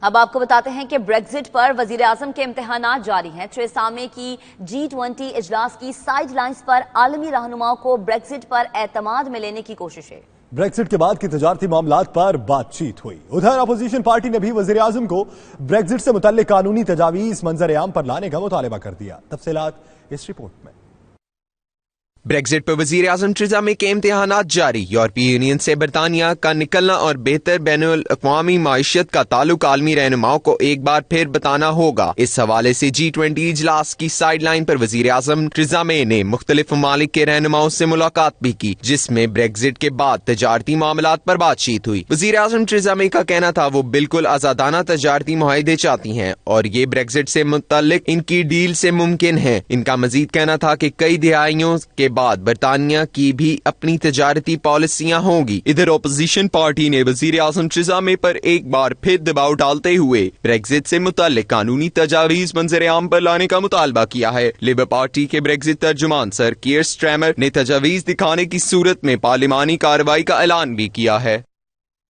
اب آپ کو بتاتے ہیں کہ بریگزٹ پر وزیر اعظم کے امتحانات جاری ہیں۔ تھریسا مے کی G20 اجلاس کی سائیڈ لائنز پر عالمی رہنماؤں کو بریگزٹ پر اعتماد میں لینے کی کوشش ہے۔ بریگزٹ کے بعد کی تجارتی معاملات پر بات چیت ہوئی۔ ادھر اپوزیشن پارٹی نے بھی وزیر اعظم کو بریگزٹ سے متعلق قانونی تجاویز منظر عام پر لانے کا مطالبہ کر دیا۔ تفصیلات اس رپورٹ میں۔ بریگزٹ پر وزیر اعظم تھریسا مے کے امتحانات جاری۔ یورپی یونین سے برطانیہ کا نکلنا اور بہتر بین الاقوامی معیشت کا تعلق عالمی رہنماؤں کو ایک بار پھر بتانا ہوگا۔ اس حوالے سے G20 اجلاس کی سائیڈ لائن پر وزیر اعظم تھریسا مے نے مختلف ممالک کے رہنماؤں سے ملاقات بھی کی، جس میں بریگزٹ کے بعد تجارتی معاملات پر بات چیت ہوئی۔ وزیر اعظم تھریسا مے کا کہنا تھا وہ بالکل آزادانہ تجارتی معاہدے چاہتی ہیں اور یہ بریگزٹ سے متعلق ان کی ڈیل سے ممکن ہے۔ ان کا مزید کہنا تھا کہ کئی دہائیوں کے بعد برطانیہ کی بھی اپنی تجارتی پالیسیاں ہوں گی۔ ادھر اپوزیشن پارٹی نے وزیر اعظم تھریسا مے پر ایک بار پھر دباؤ ڈالتے ہوئے بریگزٹ سے متعلق قانونی تجاویز منظر عام پر لانے کا مطالبہ کیا ہے۔ لیبر پارٹی کے بریگزٹ ترجمان سر کیئر سٹارمر نے تجاویز دکھانے کی صورت میں پارلیمانی کارروائی کا اعلان بھی کیا ہے۔